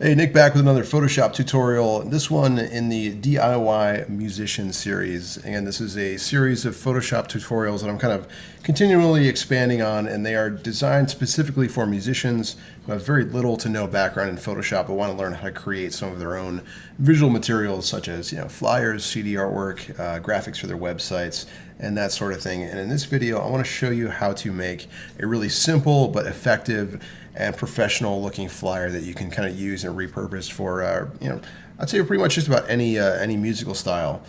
Hey, Nick back with another Photoshop tutorial. This one in the DIY musician series. And this is a series of Photoshop tutorials that I'm kind of continually expanding on, and they are designed specifically for musicians who have very little to no background in Photoshop but want to learn how to create some of their own visual materials such as flyers, CD artwork, graphics for their websites, and that sort of thing. And in this video, I want to show you how to make a really simple but effective and professional looking flyer that you can kind of use and repurpose for, I'd say pretty much just about any musical style.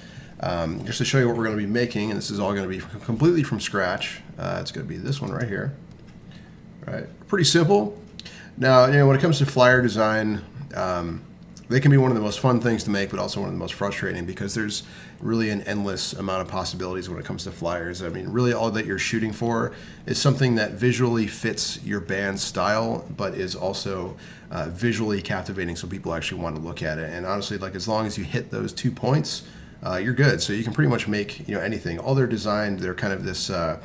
Just to show you what we're going to be making, and this is all going to be completely from scratch. It's going to be this one right here. Right, pretty simple. Now, when it comes to flyer design, they can be one of the most fun things to make, but also one of the most frustrating because there's really an endless amount of possibilities when it comes to flyers. I mean, really all that you're shooting for is something that visually fits your band's style, but is also visually captivating so people actually want to look at it. And honestly, like as long as you hit those 2 points, you're good. So you can pretty much make anything. All they're designed, they're kind of this I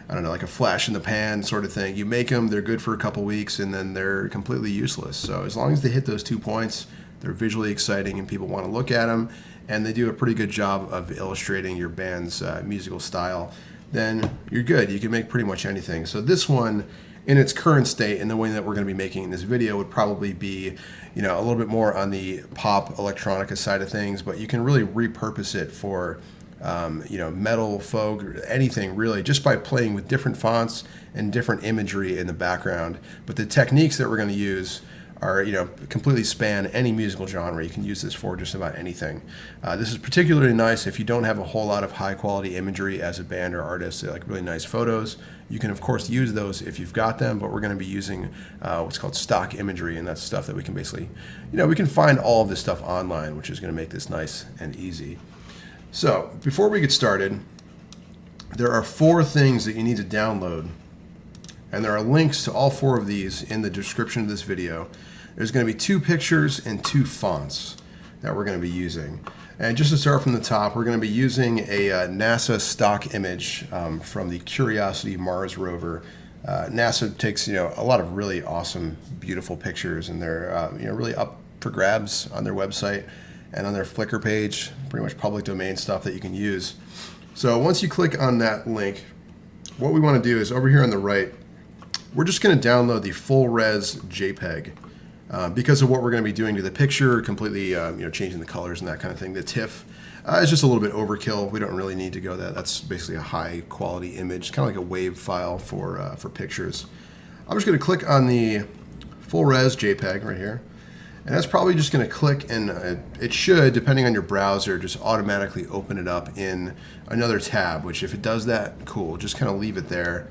don't know, like a flash in the pan sort of thing. You make them, they're good for a couple weeks, and then they're completely useless. So as long as they hit those 2 points, they're visually exciting and people want to look at them, and they do a pretty good job of illustrating your band's musical style, then you're good. You can make pretty much anything. So this one, in its current state and the way that we're going to be making in this video, would probably be a little bit more on the pop electronica side of things, but you can really repurpose it for metal, folk, anything really, just by playing with different fonts and different imagery in the background. But the techniques that we're going to use are completely span any musical genre. You can use this for just about anything. This is particularly nice if you don't have a whole lot of high quality imagery as a band or artist, like really nice photos. You can of course use those if you've got them, but we're going to be using what's called stock imagery, and that's stuff that we can basically, we can find all of this stuff online, which is going to make this nice and easy. So before we get started, there are 4 things that you need to download, and there are links to all 4 of these in the description of this video. There's going to be 2 pictures and 2 fonts that we're going to be using. And just to start from the top, we're going to be using a NASA stock image from the Curiosity Mars rover. NASA takes a lot of really awesome, beautiful pictures, and they're really up for grabs on their website and on their Flickr page. Pretty much public domain stuff that you can use. So once you click on that link, what we want to do is over here on the right, we're just going to download the full res JPEG. Because of what we're going to be doing to the picture, completely changing the colors and that kind of thing. The TIFF is just a little bit overkill. We don't really need to go that. That's basically a high quality image, kind of like a WAV file for pictures. I'm just going to click on the full res JPEG right here, and that's probably just going to click, and it should, depending on your browser, just automatically open it up in another tab. Which, if it does that, cool. Just kind of leave it there.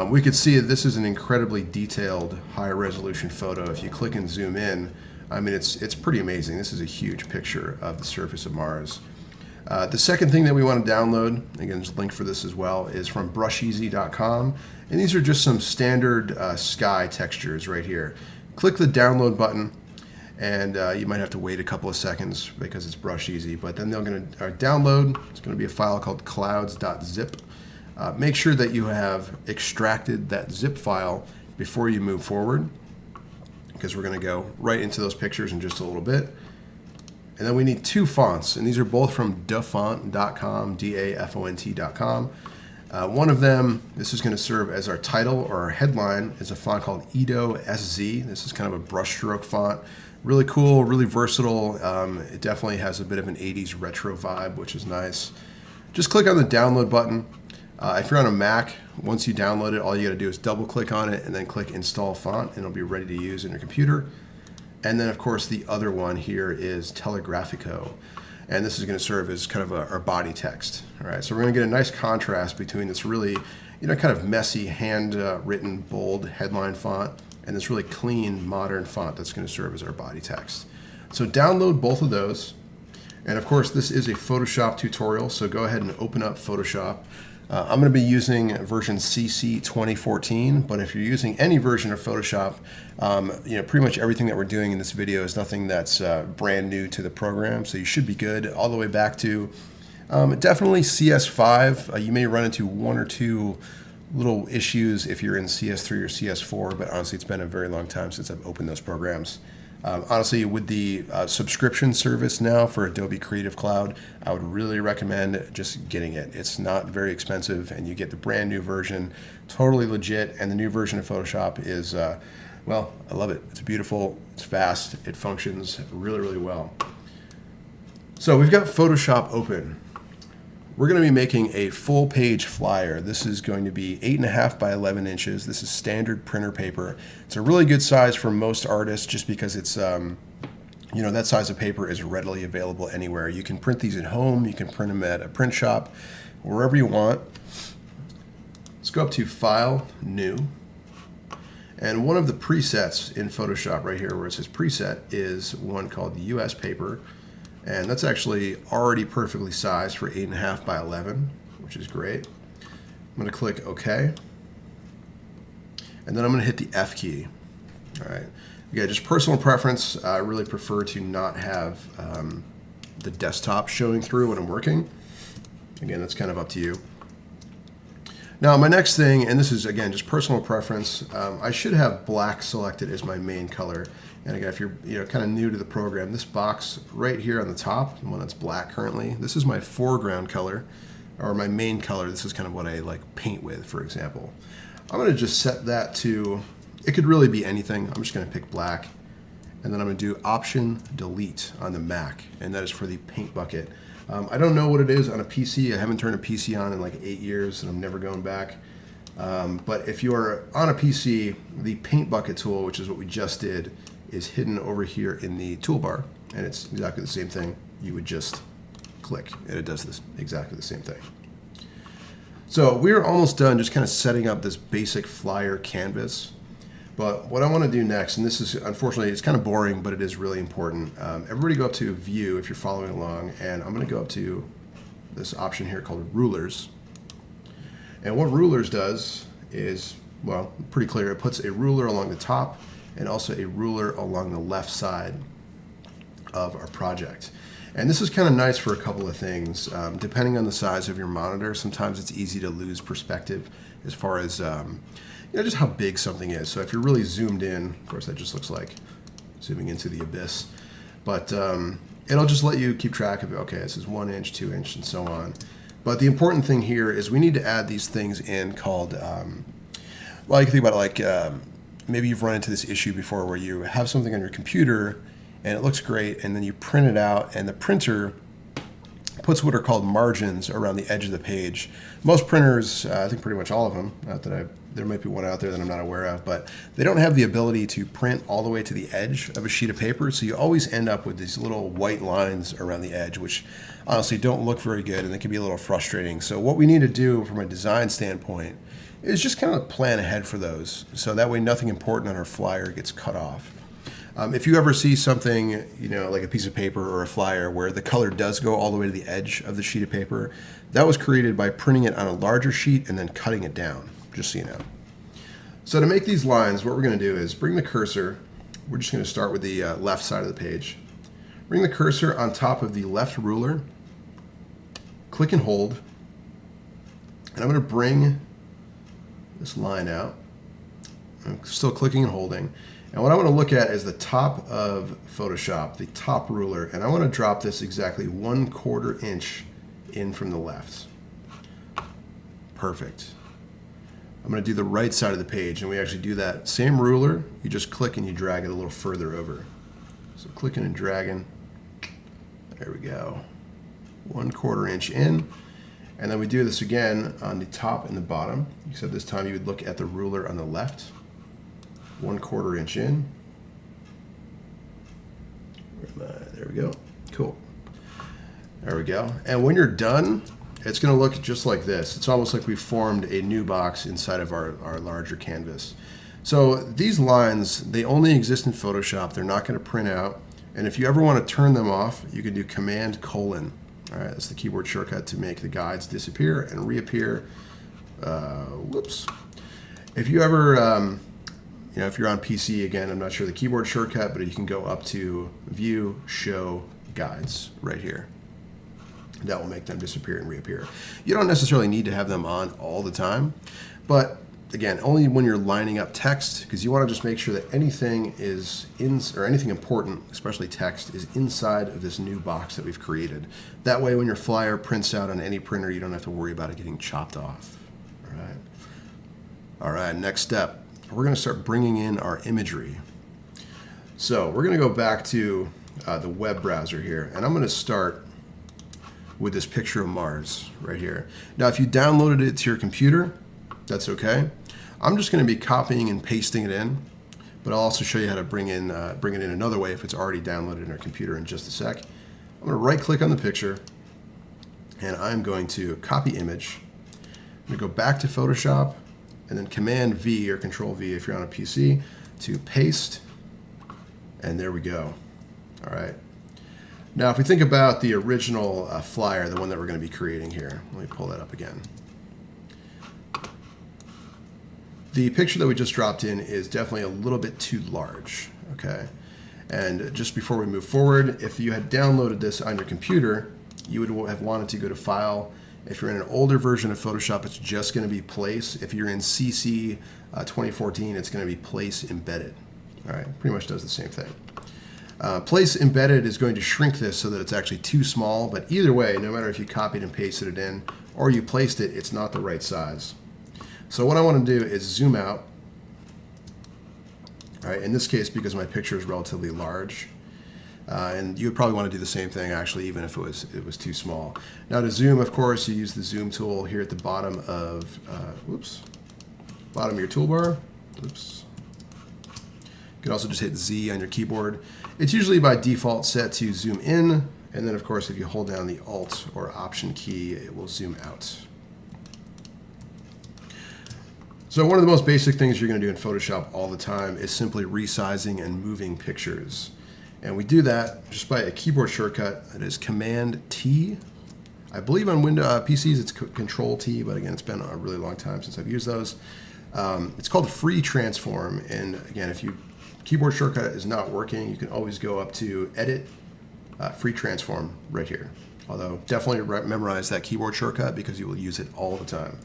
We could see that this is an incredibly detailed, high-resolution photo. If you click and zoom in, I mean, it's pretty amazing. This is a huge picture of the surface of Mars. The second thing that we want to download, again, there's a link for this as well, is from brusheasy.com. And these are just some standard sky textures right here. Click the download button, and you might have to wait a couple of seconds because it's Brush Easy. But then they're going to download. It's going to be a file called clouds.zip. Make sure that you have extracted that zip file before you move forward, because we're going to go right into those pictures in just a little bit. And then we need 2 fonts, and these are both from dafont.com, dafont.com. One of them, this is going to serve as our title or our headline, is a font called Edo SZ. This is kind of a brushstroke font. Really cool, really versatile. It definitely has a bit of an 80s retro vibe, which is nice. Just click on the download button. If you're on a Mac, once you download it, all you got to do is double click on it and then click install font, and it'll be ready to use in your computer. And then of course the other one here is Telegrafico, and this is going to serve as kind of our body text. All right, so we're going to get a nice contrast between this really kind of messy hand written bold headline font and this really clean modern font that's going to serve as our body text. So download both of those, and of course this is a Photoshop tutorial, so go ahead and open up Photoshop. I'm going to be using version CC 2014, but if you're using any version of Photoshop, pretty much everything that we're doing in this video is nothing that's brand new to the program, so you should be good all the way back to definitely CS5. You may run into 1 or 2 little issues if you're in CS3 or CS4, but honestly, it's been a very long time since I've opened those programs. Honestly, with the subscription service now for Adobe Creative Cloud, I would really recommend just getting it. It's not very expensive, and you get the brand new version, totally legit. And the new version of Photoshop is, well, I love it. It's beautiful, it's fast, it functions really, really well. So we've got Photoshop open. We're going to be making a full page flyer. This is going to be 8.5 by 11 inches. This is standard printer paper. It's a really good size for most artists just because it's, you know, that size of paper is readily available anywhere. You can print these at home. You can print them at a print shop, wherever you want. Let's go up to File, New. And one of the presets in Photoshop right here where it says preset is one called US paper. And that's actually already perfectly sized for 8.5 by 11, which is great. I'm going to click OK. And then I'm going to hit the F key. All right. Yeah, just personal preference. I really prefer to not have the desktop showing through when I'm working. Again, that's kind of up to you. Now, my next thing, and this is, again, just personal preference, I should have black selected as my main color. And again, if you're kind of new to the program, this box right here on the top, the one that's black currently, this is my foreground color, or my main color. This is kind of what I like paint with, for example. I'm going to just set that to, it could really be anything. I'm just going to pick black. And then I'm going to do Option Delete on the Mac, and that is for the paint bucket. I don't know what it is on a PC. I haven't turned a PC on in like 8 years, and I'm never going back. But if you're on a PC, the paint bucket tool, which is what we just did, is hidden over here in the toolbar, and it's exactly the same thing. You would just click, and it does this exactly the same thing. So we're almost done just kind of setting up this basic flyer canvas. But what I want to do next, and this is, unfortunately, it's kind of boring, but it is really important. Everybody go up to View if you're following along, and I'm going to go up to this option here called Rulers. And what Rulers does is, well, pretty clear. It puts a ruler along the top and also a ruler along the left side of our project. And this is kind of nice for a couple of things. Depending on the size of your monitor, sometimes it's easy to lose perspective as far as you know, just how big something is. So if you're really zoomed in, of course that just looks like zooming into the abyss, but it'll just let you keep track of it. Okay, this is 1 inch, 2 inch, and so on. But the important thing here is we need to add these things in called, well, you can think about it like maybe you've run into this issue before where you have something on your computer and it looks great, and then you print it out and the printer puts what are called margins around the edge of the page. Most printers, I think pretty much all of them, not that there might be one out there that I'm not aware of, but they don't have the ability to print all the way to the edge of a sheet of paper, so you always end up with these little white lines around the edge, which honestly don't look very good, and they can be a little frustrating. So what we need to do from a design standpoint is just kind of plan ahead for those, so that way nothing important on our flyer gets cut off. If you ever see something, you know, like a piece of paper or a flyer where the color does go all the way to the edge of the sheet of paper, that was created by printing it on a larger sheet and then cutting it down, just so you know. So to make these lines, what we're going to do is bring the cursor, we're just going to start with the left side of the page. Bring the cursor on top of the left ruler, click and hold, and I'm going to bring this line out. I'm still clicking and holding. And what I want to look at is the top of Photoshop, the top ruler, and I want to drop this exactly 1/4 inch in from the left. Perfect. I'm going to do the right side of the page, and we actually do that same ruler. You just click and you drag it a little further over. So clicking and dragging. There we go. 1/4 inch in. And then we do this again on the top and the bottom, except this time you would look at the ruler on the left. 1/4 inch in. There we go. Cool. There we go. And when you're done, it's going to look just like this. It's almost like we formed a new box inside of our larger canvas. So these lines, they only exist in Photoshop. They're not going to print out. And if you ever want to turn them off, you can do Command:. All right, that's the keyboard shortcut to make the guides disappear and reappear. Whoops. If you ever you know, if you're on PC, again, I'm not sure the keyboard shortcut, but you can go up to View, Show, Guides right here. That will make them disappear and reappear. You don't necessarily need to have them on all the time, but again, only when you're lining up text, because you want to just make sure that anything is or anything important, especially text, is inside of this new box that we've created. That way, when your flyer prints out on any printer, you don't have to worry about it getting chopped off. All right. All right, next step. We're going to start bringing in our imagery. So we're going to go back to the web browser here, and I'm going to start with this picture of Mars right here. Now, if you downloaded it to your computer, that's okay. I'm just going to be copying and pasting it in, but I'll also show you how to bring it in another way if it's already downloaded in our computer in just a sec. I'm going to right-click on the picture, and I'm going to copy image. I'm going to go back to Photoshop, and then Command V or Control V if you're on a PC to paste, and there we go. All right. Now, if we think about the original flyer, the one that we're going to be creating here, let me pull that up again. The picture that we just dropped in is definitely a little bit too large, okay? And just before we move forward, if you had downloaded this on your computer, you would have wanted to go to File. If you're in an older version of Photoshop, it's just going to be Place. If you're in CC 2014, it's going to be Place Embedded. All right, pretty much does the same thing. Place Embedded is going to shrink this so that it's actually too small, but either way, no matter if you copied and pasted it in or you placed it, it's not the right size. So what I want to do is zoom out. All right, in this case, because my picture is relatively large, and you would probably want to do the same thing actually, even if it was too small. Now to zoom, of course, you use the zoom tool here at the bottom of bottom of your toolbar. Oops. You can also just hit Z on your keyboard. It's usually by default set to zoom in, and then of course if you hold down the Alt or Option key, it will zoom out. So one of the most basic things you're going to do in Photoshop all the time is simply resizing and moving pictures. And we do that just by a keyboard shortcut that is Command T. I believe on Windows PCs it's Control T, but again, it's been a really long time since I've used those. It's called Free Transform, and again, if your keyboard shortcut is not working, you can always go up to Edit, Free Transform right here. Although definitely memorize that keyboard shortcut because you will use it all the time.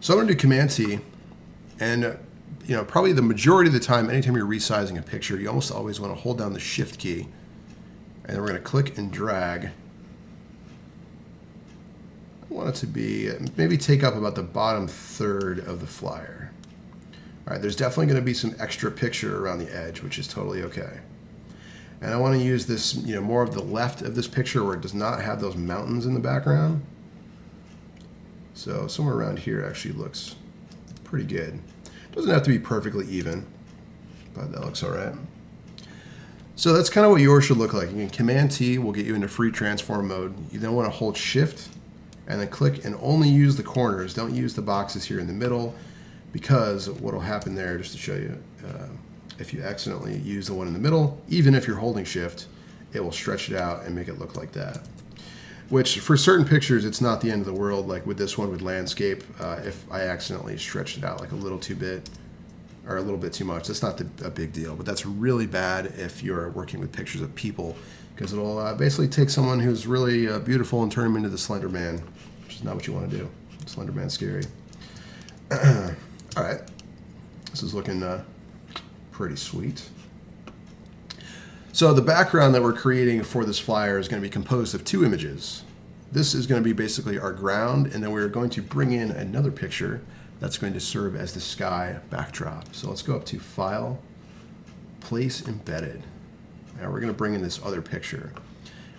So I'm going to do Command T, and probably the majority of the time, anytime you're resizing a picture, you almost always want to hold down the Shift key, and then we're going to click and drag. I want it to be maybe take up about the bottom third of the flyer. All right, there's definitely going to be some extra picture around the edge, which is totally okay. And I want to use this, more of the left of this picture where it does not have those mountains in the background. So somewhere around here actually looks pretty good. Doesn't have to be perfectly even, but that looks all right. So that's kind of what yours should look like. Again, Command T will get you into free transform mode. You then want to hold Shift and then click and only use the corners. Don't use the boxes here in the middle, because what will happen there, just to show you, if you accidentally use the one in the middle, even if you're holding Shift, it will stretch it out and make it look like that. Which for certain pictures, it's not the end of the world, like with this one with landscape. If I accidentally stretched it out like a little bit too much, that's not a big deal. But that's really bad if you're working with pictures of people, because it'll basically take someone who's really beautiful and turn them into the Slender Man, which is not what you want to do. Slender Man's scary. All right, this is looking pretty sweet. So the background that we're creating for this flyer is going to be composed of two images. This is going to be basically our ground, and then we're going to bring in another picture that's going to serve as the sky backdrop. So let's go up to File, Place Embedded. Now we're going to bring in this other picture.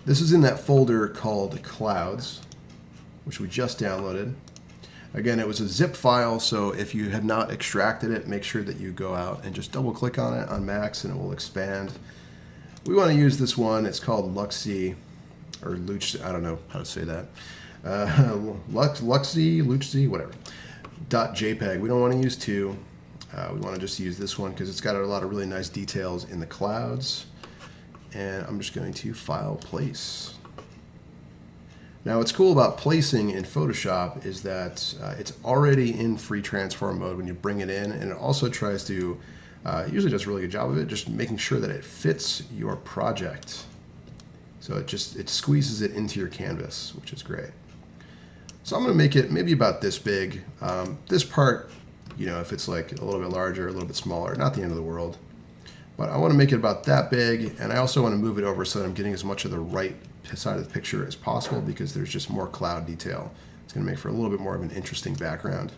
This is in that folder called Clouds, which we just downloaded. Again, it was a zip file, so if you have not extracted it, make sure that you go out and just double click on it on Macs and it will expand. We want to use this one. It's called Luxy, or Luch, I don't know how to say that. Luxy, whatever. .jpeg. We don't want to use two. We want to just use this one because it's got a lot of really nice details in the clouds. And I'm just going to File, Place. Now what's cool about placing in Photoshop is that it's already in free transform mode when you bring it in, and it also tries to, usually does a really good job of it, just making sure that it fits your project. So it squeezes it into your canvas, which is great. So I'm going to make it maybe about this big. This part You know, if it's like a little bit larger, a little bit smaller, not the end of the world. But I want to make it about that big, and I also want to move it over so that I'm getting as much of the right side of the picture as possible, because there's just more cloud detail. It's going to make for a little bit more of an interesting background.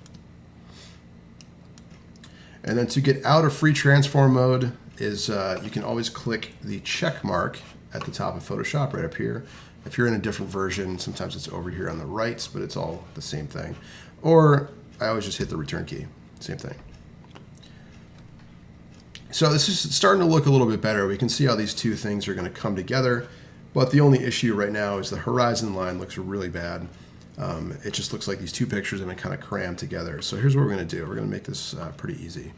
And then to get out of free transform mode is you can always click the check mark at the top of Photoshop right up here. If you're in a different version, sometimes it's over here on the right, but it's all the same thing. Or I always just hit the return key, same thing. So this is starting to look a little bit better. We can see how these two things are going to come together, but the only issue right now is the horizon line looks really bad. It just looks like these two pictures have been kind of crammed together. So here's what we're going to do. We're going to make this pretty easy.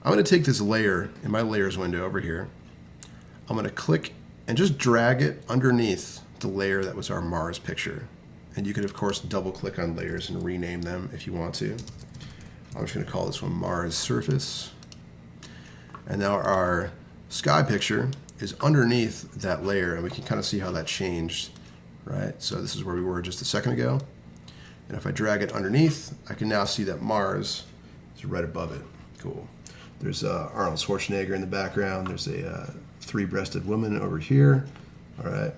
I'm going to take this layer in my layers window over here. I'm going to click and just drag it underneath the layer that was our Mars picture. And you can, of course, double click on layers and rename them if you want to. I'm just going to call this one Mars Surface. And now our sky picture is underneath that layer, and we can kind of see how that changed, right? So this is where we were just a second ago. And if I drag it underneath, I can now see that Mars is right above it. Cool. There's Arnold Schwarzenegger in the background. There's a three-breasted woman over here. All right.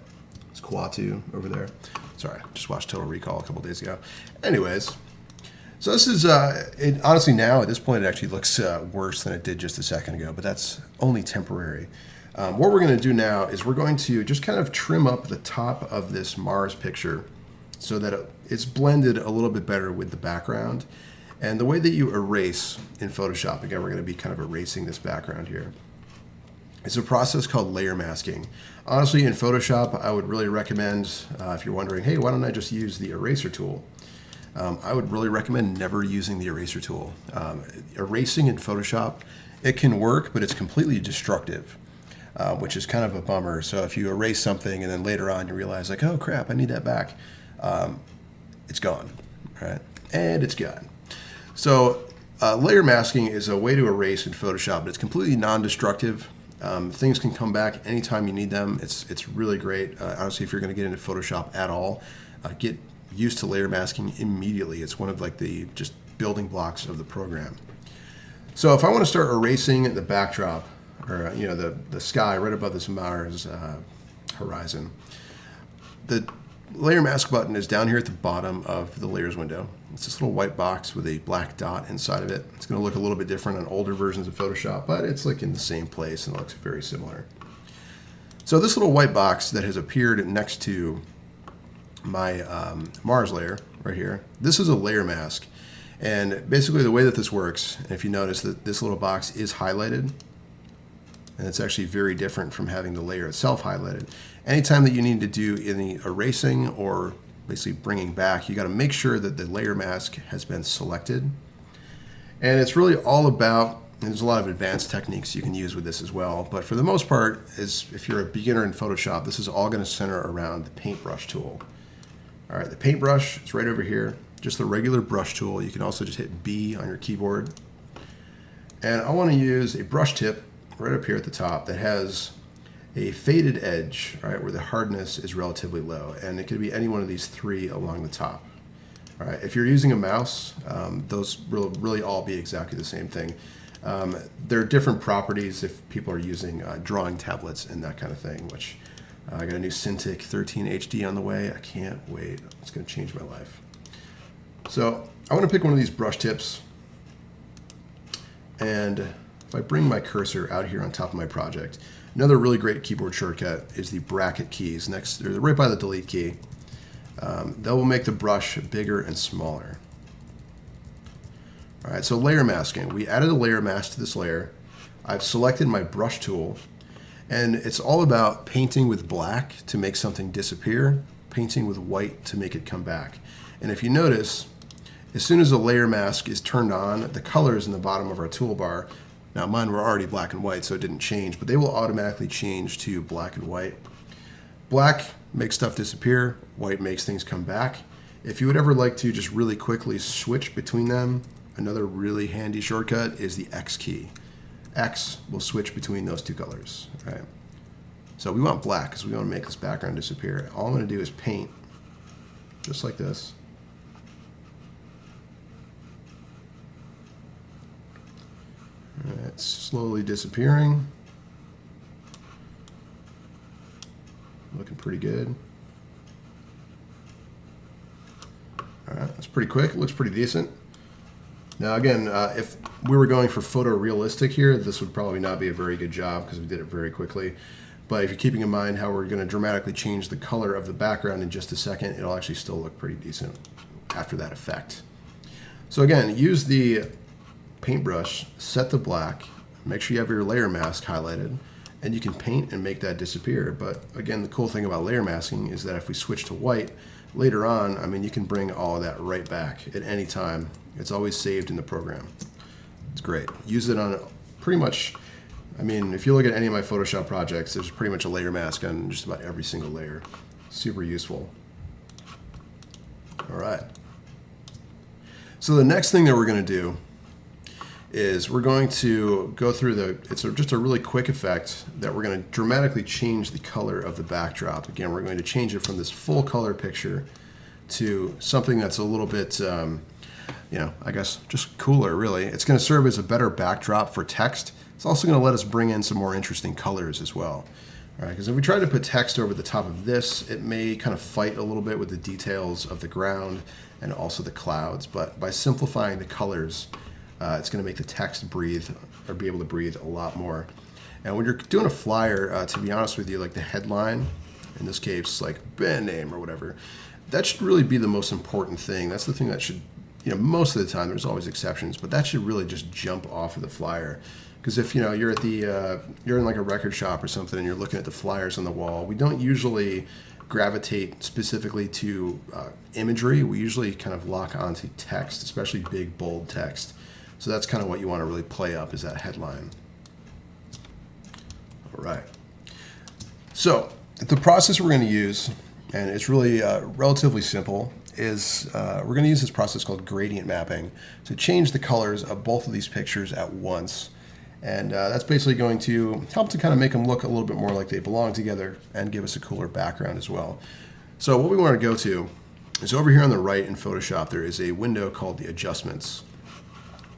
It's Kuatu over there. Sorry, just watched Total Recall a couple days ago. Anyways. So this is, honestly now, at this point, it actually looks worse than it did just a second ago, but that's only temporary. What we're going to do now is we're going to just kind of trim up the top of this Mars picture so that it's blended a little bit better with the background. And the way that you erase in Photoshop, again, we're going to be kind of erasing this background here. It's a process called layer masking. Honestly, in Photoshop, I would really recommend, if you're wondering, hey, why don't I just use the eraser tool? I would really recommend never using the eraser tool. Erasing in Photoshop, it can work, but it's completely destructive, which is kind of a bummer. So if you erase something and then later on you realize like, oh crap, I need that back, it's gone, right? And it's gone. So layer masking is a way to erase in Photoshop, but it's completely non-destructive. Things can come back anytime you need them. It's really great. Honestly, if you're going to get into Photoshop at all, get used to layer masking immediately. It's one of like the just building blocks of the program. So if I want to start erasing the backdrop, or you know, the sky right above this Mars horizon, the layer mask button is down here at the bottom of the layers window. It's this little white box with a black dot inside of it. It's going to look a little bit different on older versions of Photoshop, but it's like in the same place and it looks very similar. So this little white box that has appeared next to my Mars layer right here, this is a layer mask. And basically the way that this works, and if you notice that this little box is highlighted, and it's actually very different from having the layer itself highlighted. Anytime that you need to do any erasing or basically bringing back, you got to make sure that the layer mask has been selected. And it's really all about, and there's a lot of advanced techniques you can use with this as well, but for the most part, is if you're a beginner in Photoshop, this is all going to center around the paintbrush tool. All right, the paintbrush is right over here, just the regular brush tool. You can also just hit B on your keyboard. And I want to use a brush tip right up here at the top that has a faded edge, right, where the hardness is relatively low. And it could be any one of these three along the top. All right, if you're using a mouse, those will really all be exactly the same thing. There are different properties if people are using drawing tablets and that kind of thing, which I got a new Cintiq 13 HD on the way. I can't wait. It's going to change my life. So I want to pick one of these brush tips, and if I bring my cursor out here on top of my project, another really great keyboard shortcut is the bracket keys next, they're right by the delete key. That will make the brush bigger and smaller. All right, so layer masking. We added a layer mask to this layer. I've selected my brush tool, and it's all about painting with black to make something disappear, painting with white to make it come back. And if you notice, as soon as the layer mask is turned on, the colors in the bottom of our toolbar, now mine were already black and white, so it didn't change, but they will automatically change to black and white. Black makes stuff disappear, white makes things come back. If you would ever like to just really quickly switch between them, another really handy shortcut is the X key. X will switch between those two colors, right? So we want black because we want to make this background disappear. All I'm going to do is paint just like this. It's slowly disappearing. Looking pretty good. All right, that's pretty quick. It looks pretty decent. Now again, if we were going for photorealistic here, this would probably not be a very good job because we did it very quickly. But if you're keeping in mind how we're going to dramatically change the color of the background in just a second, it'll actually still look pretty decent after that effect. So again, use the paintbrush, set to black, make sure you have your layer mask highlighted, and you can paint and make that disappear. But again, the cool thing about layer masking is that if we switch to white, later on, I mean, you can bring all of that right back at any time. It's always saved in the program. It's great. Use it on pretty much, I mean, if you look at any of my Photoshop projects, there's pretty much a layer mask on just about every single layer. Super useful. All right. So the next thing that we're going to do is we're going to go through it's just a really quick effect that we're going to dramatically change the color of the backdrop. Again, we're going to change it from this full color picture to something that's a little bit, you know, I guess just cooler, really. It's going to serve as a better backdrop for text. It's also going to let us bring in some more interesting colors as well. All right, because if we try to put text over the top of this, it may kind of fight a little bit with the details of the ground and also the clouds. But by simplifying the colors, it's going to make the text breathe, or be able to breathe a lot more. And when you're doing a flyer, to be honest with you, like the headline, in this case, like band name or whatever, that should really be the most important thing. That's the thing that should, you know, most of the time, there's always exceptions, but that should really just jump off of the flyer. Because if, you know, you're at the, you're in like a record shop or something and you're looking at the flyers on the wall, we don't usually gravitate specifically to imagery. We usually kind of lock onto text, especially big, bold text. So that's kind of what you want to really play up, is that headline. All right. So the process we're going to use, and it's really relatively simple, is we're going to use this process called gradient mapping to change the colors of both of these pictures at once. And that's basically going to help to kind of make them look a little bit more like they belong together and give us a cooler background as well. So what we want to go to is over here on the right in Photoshop, there is a window called the Adjustments.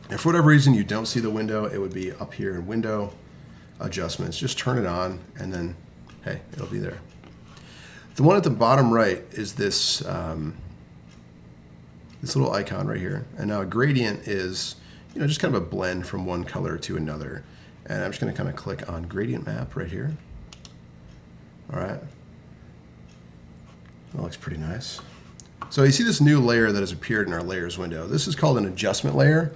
If for whatever reason you don't see the window, it would be up here in Window, Adjustments. Just turn it on and then, hey, it'll be there. The one at the bottom right is this, this little icon right here. And now a gradient is, you know, just kind of a blend from one color to another. And I'm just going to kind of click on Gradient Map right here. All right. That looks pretty nice. So you see this new layer that has appeared in our layers window. This is called an adjustment layer.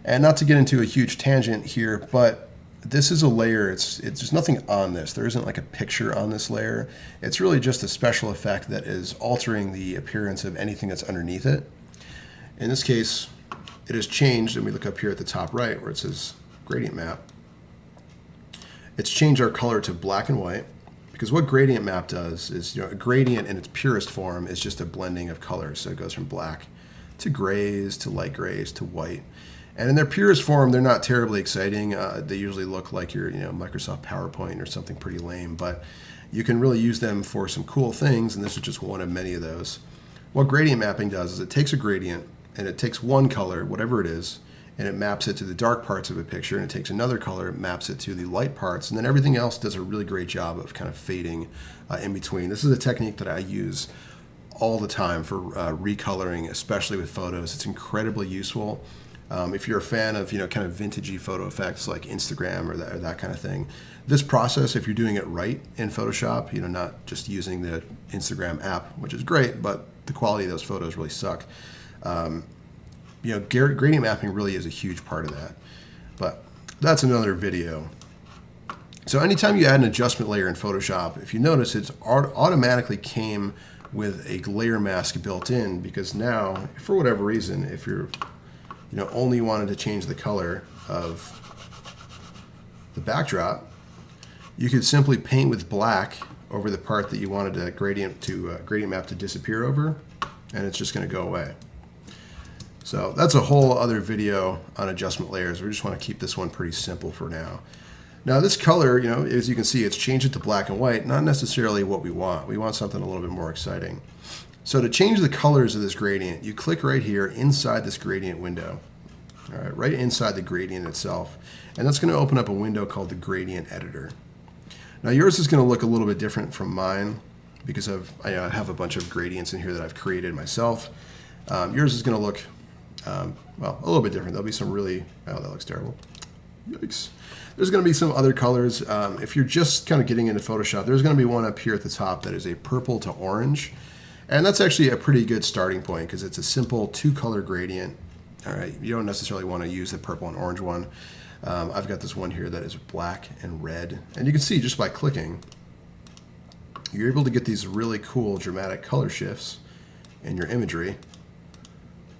And not to get into a huge tangent here, but this is a layer, there's nothing on this. There isn't like a picture on this layer. It's really just a special effect that is altering the appearance of anything that's underneath it. In this case, it has changed, and we look up here at the top right where it says Gradient Map. It's changed our color to black and white, because what Gradient Map does is, you know, a gradient in its purest form is just a blending of colors. So it goes from black to grays to light grays to white. And in their purest form, they're not terribly exciting. They usually look like your, you know, Microsoft PowerPoint or something pretty lame, but you can really use them for some cool things, and this is just one of many of those. What gradient mapping does is it takes a gradient and it takes one color, whatever it is, and it maps it to the dark parts of a picture, and it takes another color, it maps it to the light parts, and then everything else does a really great job of kind of fading in between. This is a technique that I use all the time for recoloring, especially with photos. It's incredibly useful. If you're a fan of, you know, kind of vintagey photo effects like Instagram or that kind of thing, this process, if you're doing it right in Photoshop, you know, not just using the Instagram app, which is great, but the quality of those photos really suck. You know, gradient mapping really is a huge part of that, but that's another video. So anytime you add an adjustment layer in Photoshop, if you notice, it's automatically came with a layer mask built in, because now, for whatever reason, if you're, you know, only wanted to change the color of the backdrop, you could simply paint with black over the part that you wanted a gradient map to disappear over, and it's just going to go away. So that's a whole other video on adjustment layers. We just want to keep this one pretty simple for now. Now this color, you know, as you can see, it's changed it to black and white, not necessarily what we want. We want something a little bit more exciting. So to change the colors of this gradient, you click right here inside this gradient window. all right, right inside the gradient itself. And that's going to open up a window called the gradient editor. Now yours is going to look a little bit different from mine because I have a bunch of gradients in here that I've created myself. Yours is going to look, well, a little bit different. There'll be some really, oh, that looks terrible. Yikes. There's going to be some other colors. If you're just kind of getting into Photoshop, there's going to be one up here at the top that is a purple to orange. And that's actually a pretty good starting point because it's a simple 2-color gradient. All right, you don't necessarily want to use the purple and orange one. I've got this one here that is black and red. And you can see just by clicking, you're able to get these really cool dramatic color shifts in your imagery.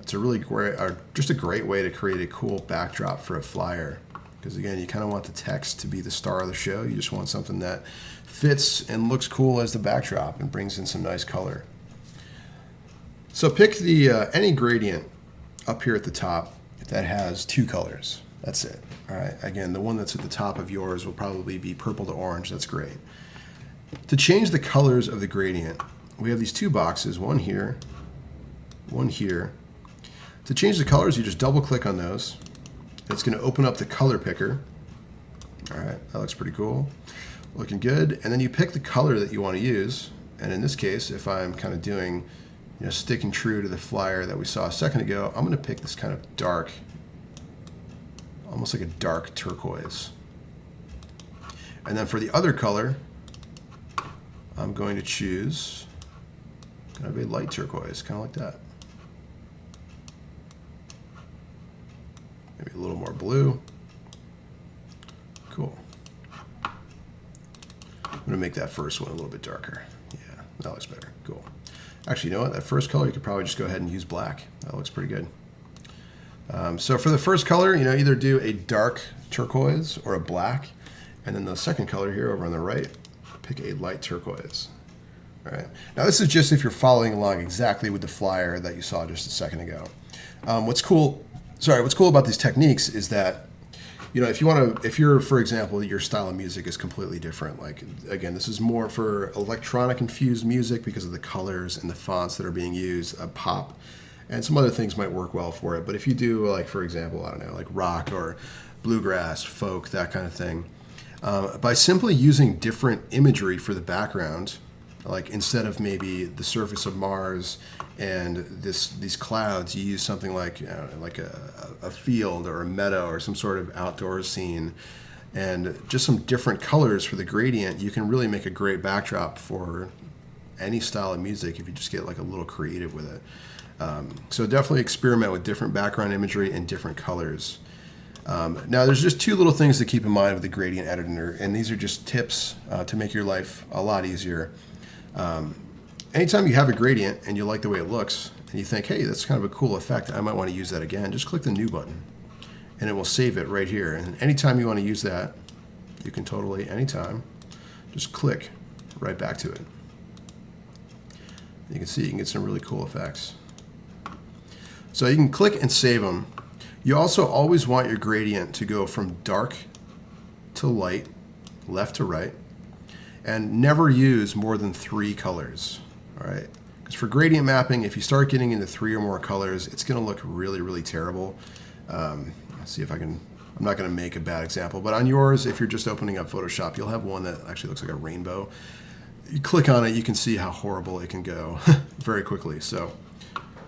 It's a really great, just a great way to create a cool backdrop for a flyer. Because again, you kind of want the text to be the star of the show. You just want something that fits and looks cool as the backdrop and brings in some nice color. So pick the any gradient up here at the top that has 2 colors. That's it. All right. Again, the one that's at the top of yours will probably be purple to orange. That's great. To change the colors of the gradient, we have these 2 boxes, one here, one here. To change the colors, you just double click on those. It's going to open up the color picker. All right, that looks pretty cool. Looking good. And then you pick the color that you want to use. And in this case, if I'm kind of doing, sticking true to the flyer that we saw a second ago, I'm going to pick this kind of dark, almost like a dark turquoise. And then for the other color, I'm going to choose kind of a light turquoise, kind of like that. Maybe a little more blue. Cool. I'm going to make that first one a little bit darker. Yeah, that looks better. Cool. Actually, you know what? That first color, you could probably just go ahead and use black. That looks pretty good. So for the first color, either do a dark turquoise or a black. And then the second color here over on the right, pick a light turquoise. All right. Now this is just if you're following along exactly with the flyer that you saw just a second ago. What's cool about these techniques is that, if you're, for example, your style of music is completely different. Like, again, this is more for electronic infused music because of the colors and the fonts that are being used, pop, and some other things might work well for it. But if you do, like, for example, I don't know, like rock or bluegrass, folk, that kind of thing, by simply using different imagery for the background, like instead of maybe the surface of Mars and these clouds, you use something like a field or a meadow or some sort of outdoor scene, and just some different colors for the gradient. You can really make a great backdrop for any style of music if you just get like a little creative with it. So definitely experiment with different background imagery and different colors. Now there's just 2 little things to keep in mind with the gradient editor, and these are just tips to make your life a lot easier. Anytime you have a gradient and you like the way it looks and you think, hey, that's kind of a cool effect, I might want to use that again, just click the new button and it will save it right here. And anytime you want to use that, you can totally, anytime, just click right back to it. You can see you can get some really cool effects. So you can click and save them. You also always want your gradient to go from dark to light, left to right, and never use more than 3 colors. All right, because for gradient mapping, if you start getting into 3 or more colors, it's going to look really, really terrible. Let's see if I can. I'm not going to make a bad example, but on yours, if you're just opening up Photoshop, you'll have one that actually looks like a rainbow. You click on it, you can see how horrible it can go very quickly. So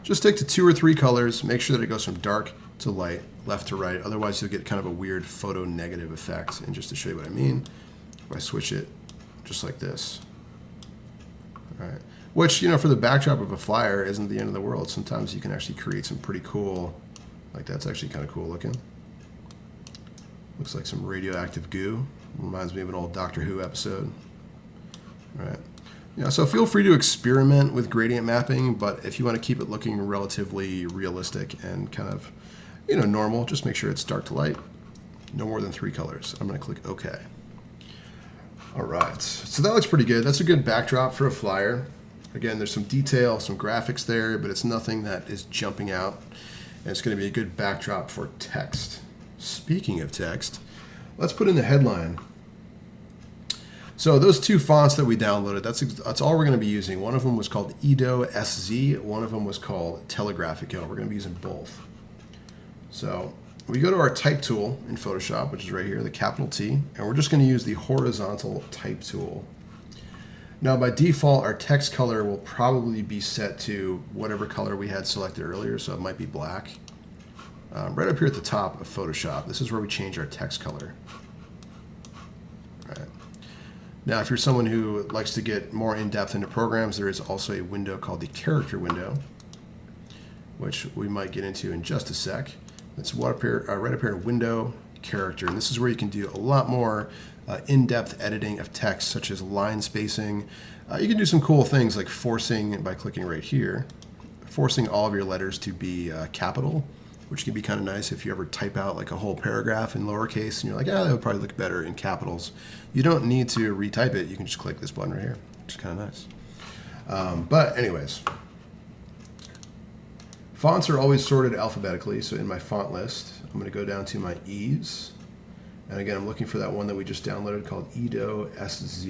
just stick to 2 or 3 colors. Make sure that it goes from dark to light, left to right. Otherwise, you'll get kind of a weird photo negative effect. And just to show you what I mean, if I switch it just like this. All right. Which, for the backdrop of a flyer isn't the end of the world. Sometimes you can actually create some pretty cool, like that's actually kind of cool looking. Looks like some radioactive goo. Reminds me of an old Doctor Who episode. All right. So feel free to experiment with gradient mapping, but if you want to keep it looking relatively realistic and kind of, normal, just make sure it's dark to light. No more than 3 colors. I'm going to click OK. All right, so that looks pretty good. That's a good backdrop for a flyer. Again, there's some detail, some graphics there, but it's nothing that is jumping out. And it's going to be a good backdrop for text. Speaking of text, let's put in the headline. So those 2 fonts that we downloaded, that's all we're going to be using. One of them was called Edo SZ. One of them was called Telegraphico. We're going to be using both. So we go to our type tool in Photoshop, which is right here, the capital T, and we're just going to use the horizontal type tool. Now by default, our text color will probably be set to whatever color we had selected earlier, so it might be black. Right up here at the top of Photoshop, this is where we change our text color. Right. Now, if you're someone who likes to get more in-depth into programs, there is also a window called the character window, which we might get into in just a sec. It's right up here in Window, Character, and this is where you can do a lot more in-depth editing of text, such as line spacing. You can do some cool things like forcing, by clicking right here, forcing all of your letters to be capital, which can be kind of nice if you ever type out like a whole paragraph in lowercase and you're like, that would probably look better in capitals. You don't need to retype it. You can just click this button right here, which is kind of nice. But anyways, fonts are always sorted alphabetically. So in my font list, I'm going to go down to my E's. And again, I'm looking for that one that we just downloaded called Edo SZ,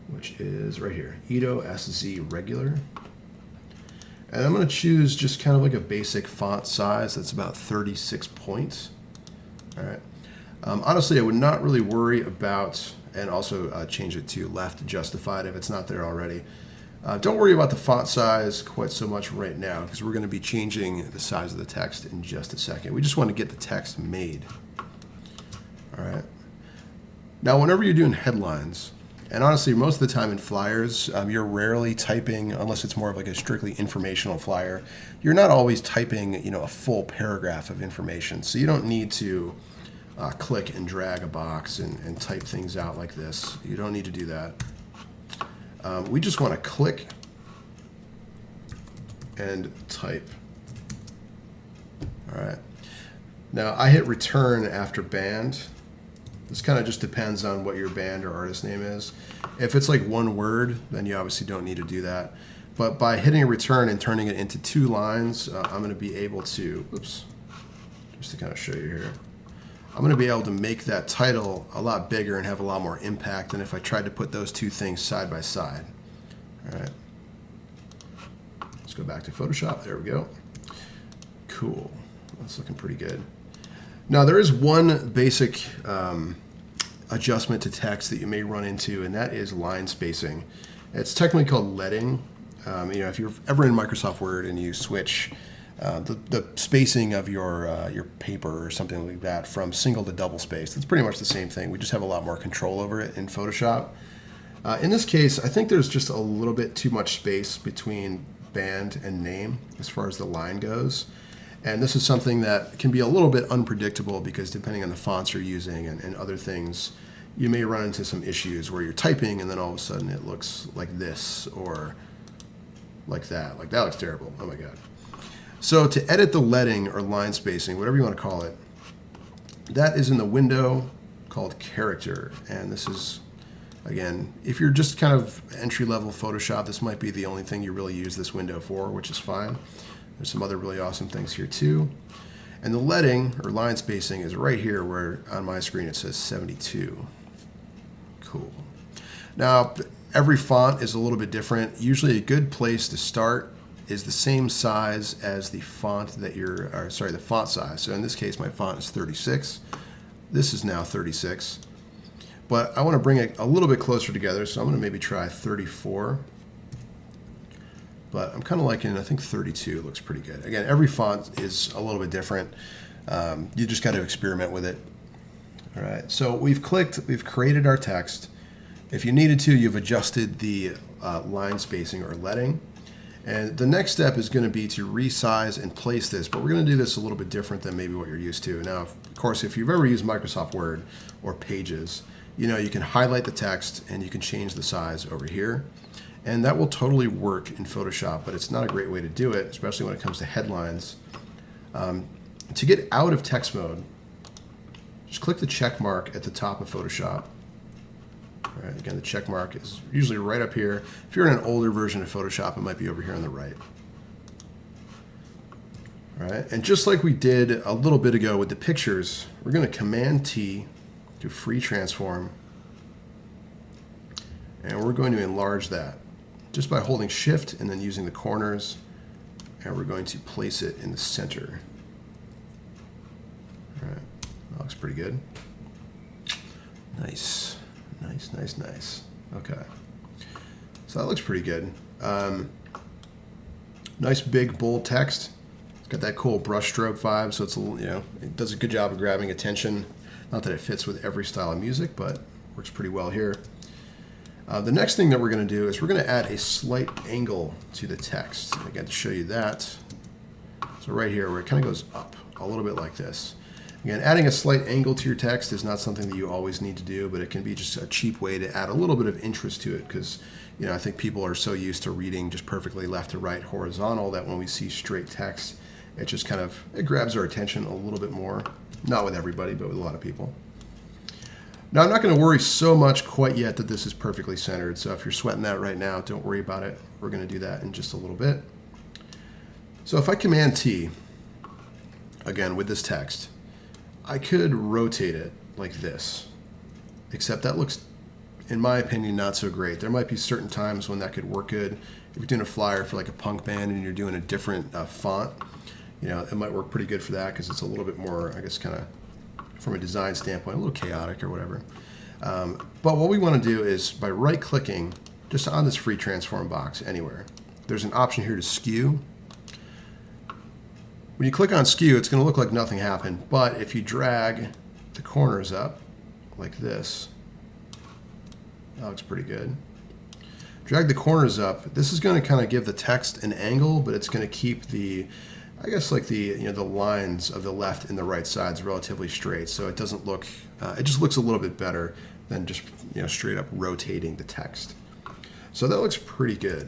which is right here, Edo SZ Regular. And I'm going to choose just kind of like a basic font size that's about 36 points. All right. Honestly, I would not really worry about, and also change it to left justified if it's not there already. Don't worry about the font size quite so much right now, because we're going to be changing the size of the text in just a second. We just want to get the text made. All right. Now, whenever you're doing headlines, and honestly, most of the time in flyers, you're rarely typing, unless it's more of like a strictly informational flyer. You're not always typing, a full paragraph of information. So you don't need to click and drag a box and type things out like this. You don't need to do that. We just want to click and type. All right. Now I hit return after band. This kind of just depends on what your band or artist name is. If it's like one word, then you obviously don't need to do that. But by hitting return and turning it into 2 lines, I'm going to be able to, oops, just to kind of show you here, I'm going to be able to make that title a lot bigger and have a lot more impact than if I tried to put those 2 things side by side. All right. Let's go back to Photoshop. There we go. Cool. That's looking pretty good. Now, there is one basic adjustment to text that you may run into, and that is line spacing. It's technically called leading. If you're ever in Microsoft Word and you switch the spacing of your paper or something like that from single to double space, that's pretty much the same thing. We just have a lot more control over it in Photoshop. In this case, I think there's just a little bit too much space between band and name as far as the line goes. And this is something that can be a little bit unpredictable because depending on the fonts you're using and other things, you may run into some issues where you're typing and then all of a sudden it looks like this or like that. Like that looks terrible. Oh my God. So to edit the leading or line spacing, whatever you want to call it, that is in the window called Character. And this is, again, if you're just kind of entry-level Photoshop, this might be the only thing you really use this window for, which is fine. There's some other really awesome things here too. And the leading or line spacing is right here where on my screen it says 72. Cool. Now, every font is a little bit different. Usually a good place to start is the same size as the font that the font size. So in this case, my font is 36. This is now 36. But I want to bring it a little bit closer together, so I'm going to maybe try 34. But I'm kind of liking, I think 32 looks pretty good. Again, every font is a little bit different. You just got to experiment with it. All right, so we've created our text. If you needed to, you've adjusted the line spacing or leading. And the next step is going to be to resize and place this, but we're going to do this a little bit different than maybe what you're used to. Now, of course, if you've ever used Microsoft Word or Pages, you can highlight the text and you can change the size over here. And that will totally work in Photoshop, but it's not a great way to do it, especially when it comes to headlines. To get out of text mode, just click the check mark at the top of Photoshop. All right, again, the check mark is usually right up here. If you're in an older version of Photoshop, it might be over here on the right. All right, and just like we did a little bit ago with the pictures, we're going to Command-T to free transform, and we're going to enlarge that just by holding Shift and then using the corners, and we're going to place it in the center. looks pretty good. Nice. Nice, nice, nice. Okay. So that looks pretty good. Nice big bold text. It's got that cool brushstroke vibe, so it's a little, you know, it does a good job of grabbing attention. Not that it fits with every style of music, but works pretty well here. The next thing that we're going to do is we're going to add a slight angle to the text. And again, to show you that, so right here where it kind of goes up a little bit like this. Again, adding a slight angle to your text is not something that you always need to do, but it can be just a cheap way to add a little bit of interest to it because, you know, I think people are so used to reading just perfectly left to right horizontal that when we see straight text, it just kind of, it grabs our attention a little bit more. Not with everybody, but with a lot of people. Now, I'm not going to worry so much quite yet that this is perfectly centered, so if you're sweating that right now, don't worry about it. We're going to do that in just a little bit. So if I Command T, again with this text, I could rotate it like this, except that looks, in my opinion, not so great. There might be certain times when that could work good. If you're doing a flyer for like a punk band and you're doing a different font, you know, it might work pretty good for that because it's a little bit more, I guess, kind of from a design standpoint, a little chaotic or whatever. But what we want to do is by right-clicking just on this free transform box anywhere, there's an option here to skew. When you click on skew, it's going to look like nothing happened, but if you drag the corners up like this, that looks pretty good. Drag the corners up. This is going to kind of give the text an angle, but it's going to keep the, I guess, like the, you know, the lines of the left and the right sides relatively straight, so it doesn't look, it just looks a little bit better than just, you know, straight up rotating the text. So that looks pretty good.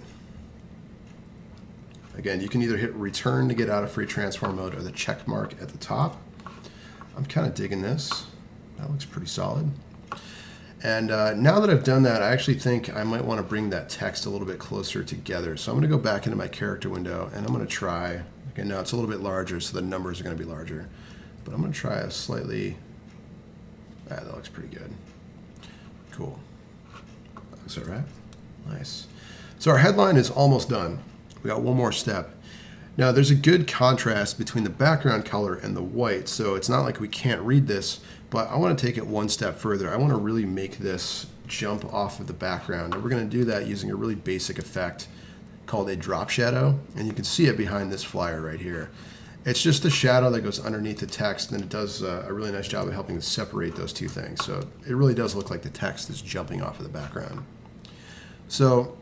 Again, you can either hit return to get out of free transform mode or the check mark at the top. I'm kind of digging this. That looks pretty solid. And now that I've done that, I actually think I might want to bring that text a little bit closer together. So I'm going to go back into my character window and I'm going to try, okay, now it's a little bit larger, so the numbers are going to be larger. But I'm going to try a slightly, that looks pretty good. Cool. That's all right. Nice. So our headline is almost done. We got one more step. Now there's a good contrast between the background color and the white, so it's not like we can't read this, but I want to take it one step further. I want to really make this jump off of the background, and we're going to do that using a really basic effect called a drop shadow, and you can see it behind this flyer right here. It's just a shadow that goes underneath the text, and it does a really nice job of helping to separate those two things. So it really does look like the text is jumping off of the background. So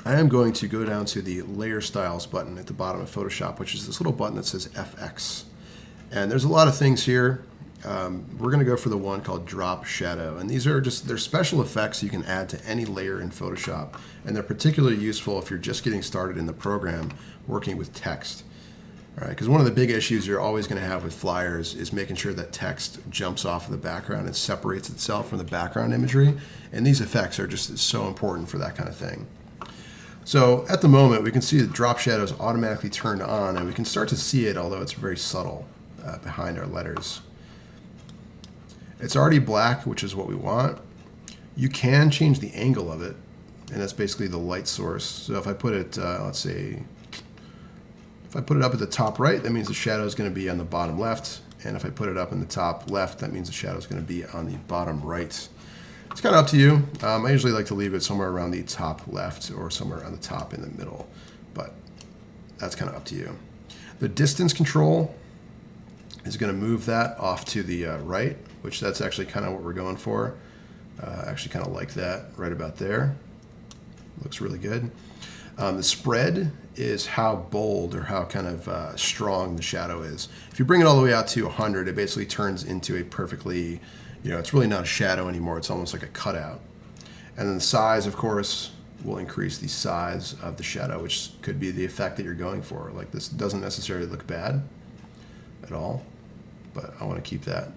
I am going to go down to the Layer Styles button at the bottom of Photoshop, which is this little button that says FX. And there's a lot of things here. We're going to go for the one called Drop Shadow. And these are just, they're special effects you can add to any layer in Photoshop. And they're particularly useful if you're just getting started in the program working with text. All right, because one of the big issues you're always going to have with flyers is making sure that text jumps off of the background and separates itself from the background imagery. And these effects are just so important for that kind of thing. So at the moment, we can see the drop shadow is automatically turned on, and we can start to see it, although it's very subtle behind our letters. It's already black, which is what we want. You can change the angle of it, and that's basically the light source. So if I put it, let's say, if I put it up at the top right, that means the shadow is going to be on the bottom left. And if I put it up in the top left, that means the shadow is going to be on the bottom right. It's kind of up to you. I usually like to leave it somewhere around the top left or somewhere on the top in the middle, but that's kind of up to you. The distance control is going to move that off to the right, which that's actually kind of what we're going for. I actually kind of like that right about there. Looks really good. The spread is how bold or how kind of strong the shadow is. If you bring it all the way out to 100, it basically turns into a perfectly, you know, it's really not a shadow anymore. It's almost like a cutout. And then the size, of course, will increase the size of the shadow, which could be the effect that you're going for. Like, this doesn't necessarily look bad at all, but I want to keep that,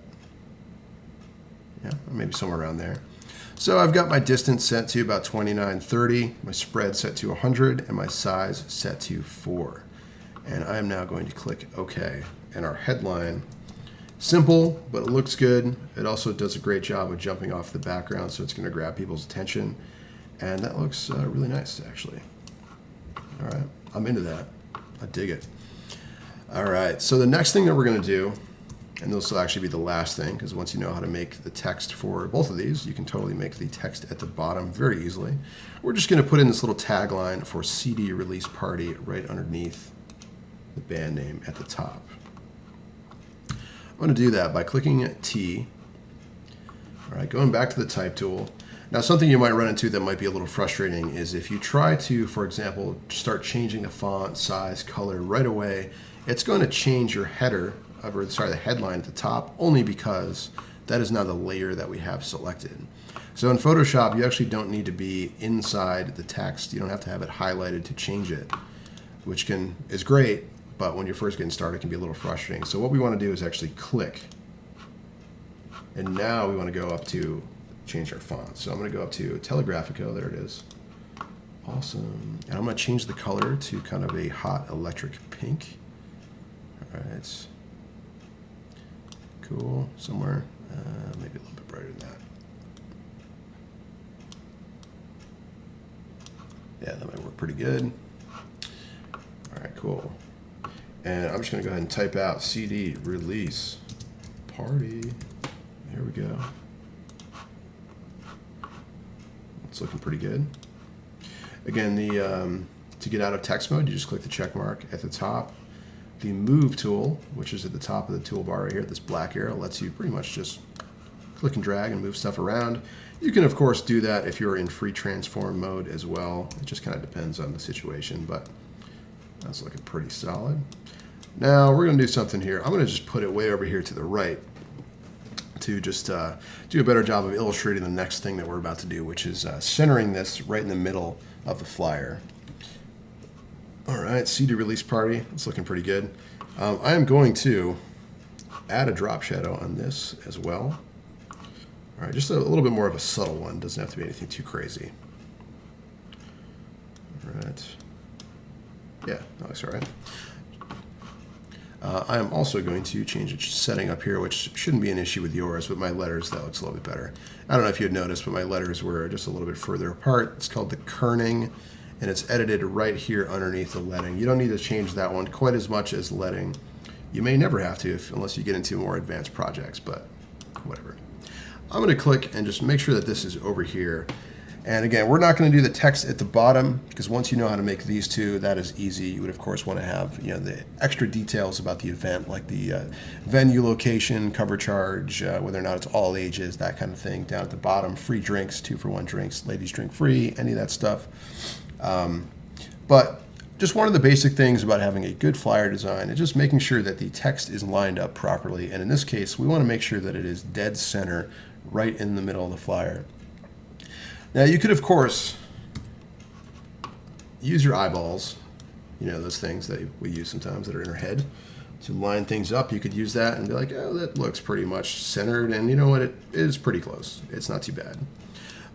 yeah, maybe somewhere around there. So I've got my distance set to about 2930, my spread set to 100, and my size set to 4. And I am now going to click OK. And our headline, simple, but it looks good. It also does a great job of jumping off the background, so it's going to grab people's attention. And that looks really nice, actually. All right, I'm into that. I dig it. All right, so the next thing that we're going to do And this will actually be the last thing, because once you know how to make the text for both of these, you can totally make the text at the bottom very easily. We're just going to put in this little tagline for CD release party right underneath the band name at the top. I'm going to do that by clicking T. All right, going back to the type tool. Now, something you might run into that might be a little frustrating is if you try to, for example, start changing the font, size, color right away, it's going to change your header, or sorry, the headline at the top, only because that is now the layer that we have selected. So in Photoshop, you actually don't need to be inside the text. You don't have to have it highlighted to change it, which is great, but when you're first getting started, it can be a little frustrating. So what we want to do is actually click. And now we want to go up to change our font. So I'm going to go up to Telegrafico. There it is. Awesome. And I'm going to change the color to kind of a hot electric pink. All right. Cool. Somewhere, maybe a little bit brighter than that. Yeah, that might work pretty good. All right, cool. And I'm just going to go ahead and type out CD release party. Here we go. It's looking pretty good. Again, to get out of text mode, you just click the check mark at the top. The move tool, which is at the top of the toolbar right here, this black arrow, lets you pretty much just click and drag and move stuff around. You can, of course, do that if you're in free transform mode as well. It just kind of depends on the situation, but that's looking pretty solid. Now, we're going to do something here. I'm going to just put it way over here to the right to just do a better job of illustrating the next thing that we're about to do, which is centering this right in the middle of the flyer. All right, CD release party. It's looking pretty good. I am going to add a drop shadow on this as well. All right, just a little bit more of a subtle one. Doesn't have to be anything too crazy. All right. Yeah, that looks all right. I am also going to change its setting up here, which shouldn't be an issue with yours, but my letters, that looks a little bit better. I don't know if you had noticed, but my letters were just a little bit further apart. It's called the kerning, and it's edited right here underneath the leading. You don't need to change that one quite as much as leading. You may never have to unless you get into more advanced projects, but whatever. I'm going to click and just make sure that this is over here. And again, we're not going to do the text at the bottom, because once you know how to make these two, that is easy. You would, of course, want to have the extra details about the event, like the venue location, cover charge, whether or not it's all ages, that kind of thing. Down at the bottom, free drinks, 2-for-1 drinks, ladies drink free, any of that stuff. But just one of the basic things about having a good flyer design is just making sure that the text is lined up properly. And in this case, we want to make sure that it is dead center right in the middle of the flyer. Now, you could, of course, use your eyeballs, those things that we use sometimes that are in our head, to line things up. You could use that and be like, oh, that looks pretty much centered, and you know what, it is pretty close. It's not too bad.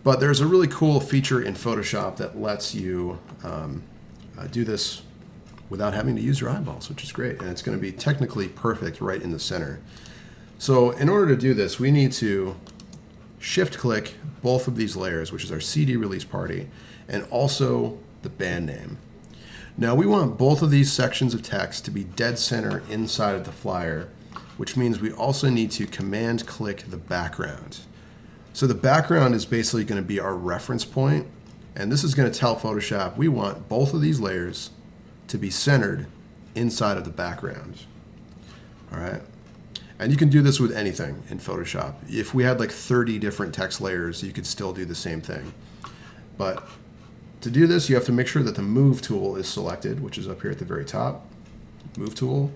But there's a really cool feature in Photoshop that lets you do this without having to use your eyeballs, which is great, and it's going to be technically perfect right in the center. So in order to do this, we need to shift-click both of these layers, which is our CD release party, and also the band name. Now, we want both of these sections of text to be dead center inside of the flyer, which means we also need to command-click the background. So the background is basically going to be our reference point, and this is going to tell Photoshop we want both of these layers to be centered inside of the background. All right? And you can do this with anything in Photoshop. If we had like 30 different text layers, you could still do the same thing. But to do this, you have to make sure that the Move tool is selected, which is up here at the very top. Move tool.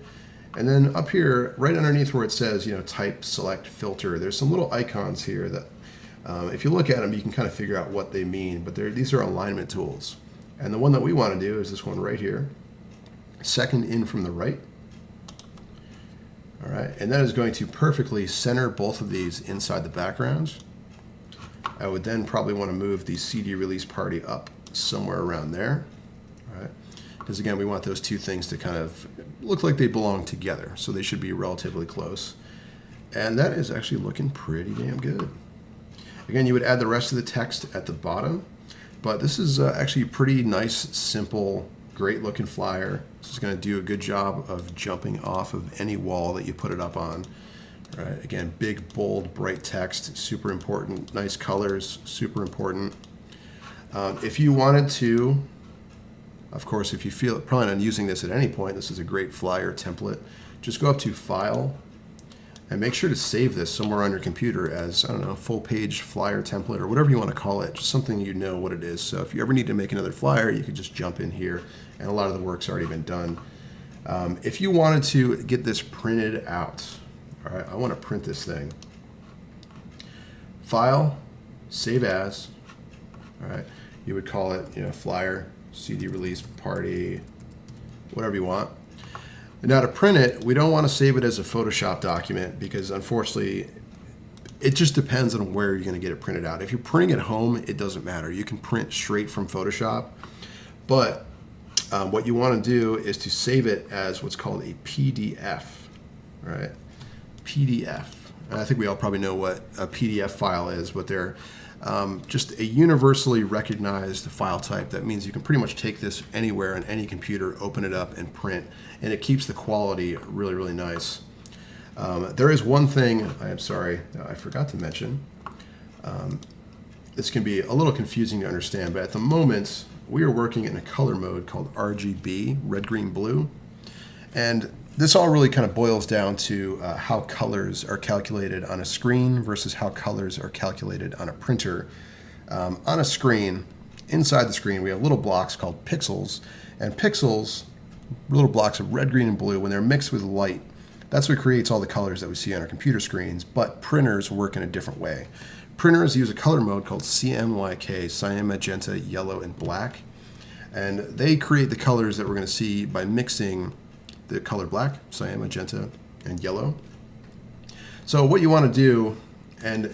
And then up here, right underneath where it says, type, select, filter, there's some little icons here that if you look at them, you can kind of figure out what they mean. But these are alignment tools. And the one that we want to do is this one right here. Second in from the right. All right, and that is going to perfectly center both of these inside the background. I would then probably want to move the CD release party up somewhere around there. All right, because again, we want those two things to kind of look like they belong together, so they should be relatively close. And that is actually looking pretty damn good. Again, you would add the rest of the text at the bottom, but this is actually a pretty nice, simple, great looking flyer. This is going to do a good job of jumping off of any wall that you put it up on. All right, again, big, bold, bright text, super important. Nice colors, super important. If you wanted to, of course, if you feel planning on using this at any point, this is a great flyer template. Just go up to File and make sure to save this somewhere on your computer as, I don't know, full page flyer template or whatever you want to call it, just something you know what it is. So if you ever need to make another flyer, you can just jump in here, and a lot of the work's already been done. If you wanted to get this printed out, all right, I want to print this thing. File, Save As, all right, you would call it, you know, flyer, CD release, party, whatever you want. Now to print it, we don't want to save it as a Photoshop document because unfortunately, it just depends on where you're going to get it printed out. If you're printing at home, it doesn't matter. You can print straight from Photoshop, but what you want to do is to save it as what's called a PDF, right? PDF. And I think we all probably know what a PDF file is, but they're just a universally recognized file type. That means you can pretty much take this anywhere on any computer, open it up, and print, and it keeps the quality really, really nice. There is one thing I'm sorry I forgot to mention. This can be a little confusing to understand, but at the moment we are working in a color mode called RGB, red, green, blue, and this all really kind of boils down to how colors are calculated on a screen versus how colors are calculated on a printer. On a screen, inside the screen, we have little blocks called pixels, and pixels, little blocks of red, green, and blue, when they're mixed with light, that's what creates all the colors that we see on our computer screens, but printers work in a different way. Printers use a color mode called CMYK, cyan, magenta, yellow, and black, and they create the colors that we're going to see by mixing the color black, cyan, magenta, and yellow. So what you want to do, and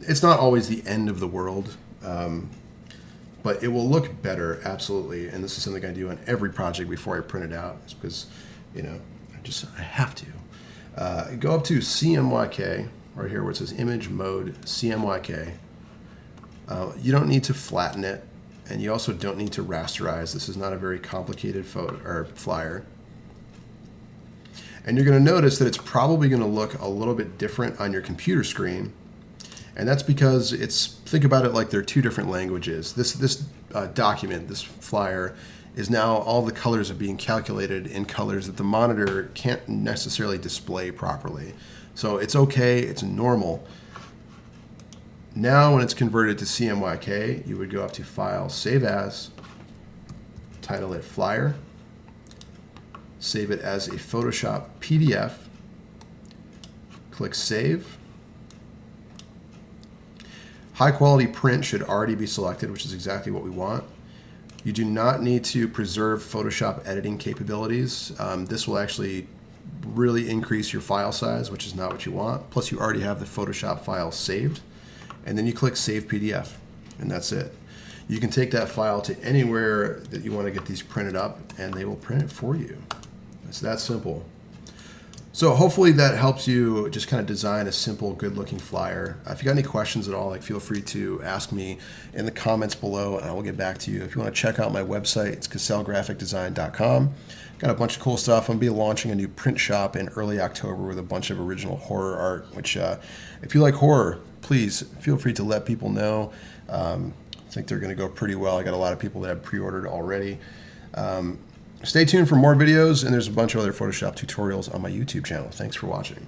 it's not always the end of the world, but it will look better, absolutely. And this is something I do on every project before I print it out, because, you know, I have to. Go up to CMYK, right here where it says Image Mode, CMYK. You don't need to flatten it, and you also don't need to rasterize. This is not a very complicated photo or flyer. And you're going to notice that it's probably going to look a little bit different on your computer screen. And that's because think about it like they're two different languages. This document, this flyer, is now all the colors are being calculated in colors that the monitor can't necessarily display properly. So it's okay, it's normal. Now when it's converted to CMYK, you would go up to File, Save As, title it Flyer, save it as a Photoshop PDF, click Save. High quality print should already be selected, which is exactly what we want. You do not need to preserve Photoshop editing capabilities. This will actually really increase your file size, which is not what you want. Plus you already have the Photoshop file saved. And then you click Save PDF, and that's it. You can take that file to anywhere that you want to get these printed up, and they will print it for you. It's that simple. So hopefully that helps you just kind of design a simple, good-looking flyer. If you got any questions at all, feel free to ask me in the comments below, and I will get back to you. If you want to check out my website, it's CasaleGraphicDesign.com. Got a bunch of cool stuff. I'm going to be launching a new print shop in early October with a bunch of original horror art, which if you like horror, please feel free to let people know. I think they're going to go pretty well. I got a lot of people that have pre-ordered already. Stay tuned for more videos, and there's a bunch of other Photoshop tutorials on my YouTube channel. Thanks for watching.